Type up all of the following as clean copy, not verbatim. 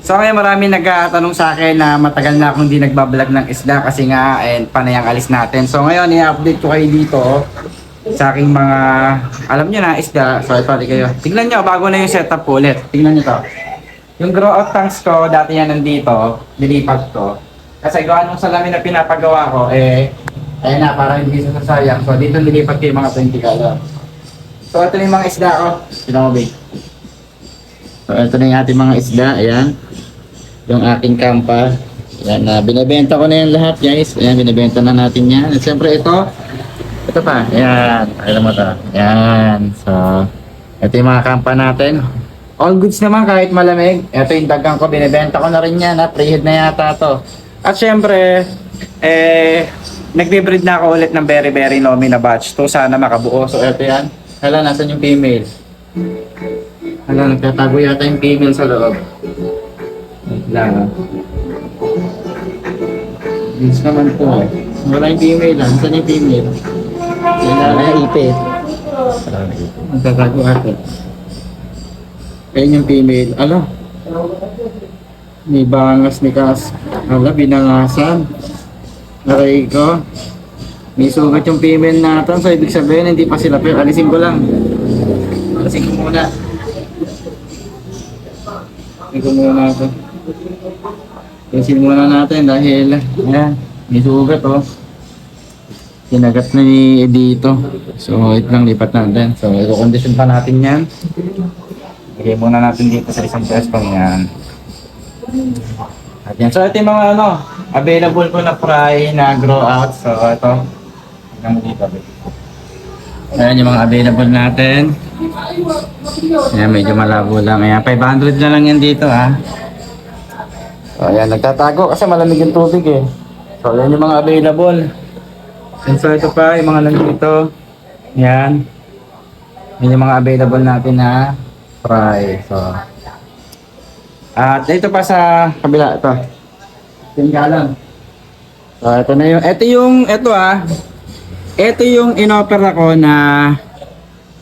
So ngayon marami nagtatanong sa akin na matagal na akong hindi nagbablog ng isda kasi nga panay ang alis natin. So ngayon i-update ko kayo dito sa aking mga alam nyo na isda. So ito kayo. Tignan nyo bago na yung setup ko ulit. Tignan nyo to. Yung grow out tanks ko dati yan nandito. Nilipat ko. Kasi gawa nung salamin na pinapagawa ko ayun na parang hindi sasayang. So dito nilipat ko yung mga 20 gallon. So ito na yung mga isda ko. Tignan mo babe. So ito na yung ating mga isda. Ayan. Yung aking kampa. Yan na binebenta ko na yan lahat guys. Ayan binebenta na natin yan. At siyempre ito pa. Ayan. Alam mo to. Ayan. So ito yung mga kampa natin. All goods naman kahit malamig. Ito yung dagang ko. Binebenta ko na rin yan. Prehead na yata to. At siyempre nagbe-breed na ako ulit ng very lomi na batch. To sana makabuo. So ito yan. Hala nasan yung female? Hala nagtatago yata yung female sa loob. Lang. Yes naman po. Wala yung female lang. Saan yung female? Wala na ipit. Magkakago ate. Ayun yung female. Ala. May bangas ni Kas. Ala, binangasan. Aray ko. May sugat yung female natin. So, ibig sabihin, hindi pa sila. Pero alisin ko lang. Alisin ko muna. Alisin ko muna ito. Alisin muna natin dahil ayan, may sugat oh. Kinagat na ni dito. So, ito lang lipat natin. So, i-condition pa natin yan. Lagay muna natin dito sa isang pwesto yan. At yan. So, ito yung mga available ko na fry na grow out. So, ito. Hanggang mo dito. Ayan yung mga available natin. Ayan, medyo malabo lang. Ayan, 500 na lang yan dito ha. So, ayan, nagtatago kasi malamig yung tubig eh. So, ayan yung mga available. And so, ito pa, yung mga nandito. Ayan. Yan yung mga available natin na fry. So, at ito pa sa kabila, ito. 10 gallon. So, ito na yung, ito yung in-offer ako na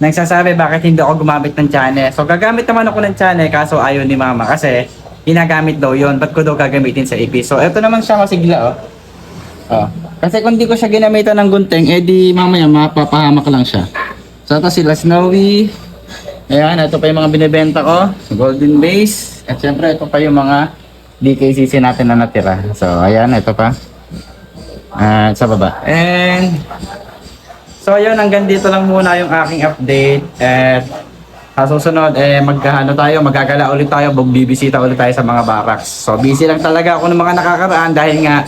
nagsasabi bakit hindi ako gumamit ng channel. So, gagamit naman ako ng channel kaso ayaw ni mama kasi ginagamit daw yun. Ba't ko daw gagamitin sa EP? So, ito naman siya masigla, oh. Oh. Kasi kung di ko siya ginamitan ng gunting, di mamaya mapapahamak lang siya. So, ito sila Snowy. Ayan, ito pa yung mga binibenta ko. Golden Base. At syempre, ito pa yung mga DKCC natin na natira. So, ayan, ito pa. At sa baba. And, so, ayun, hanggang dito lang muna yung aking update. At, sa susunod, magagala ulit tayo, bibisita ulit tayo sa mga barracks. So, busy lang talaga ako ng mga nakakaraan dahil nga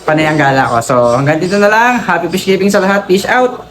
panay ang gala ko. So, hanggang dito na lang. Happy fish keeping sa lahat. Peace out!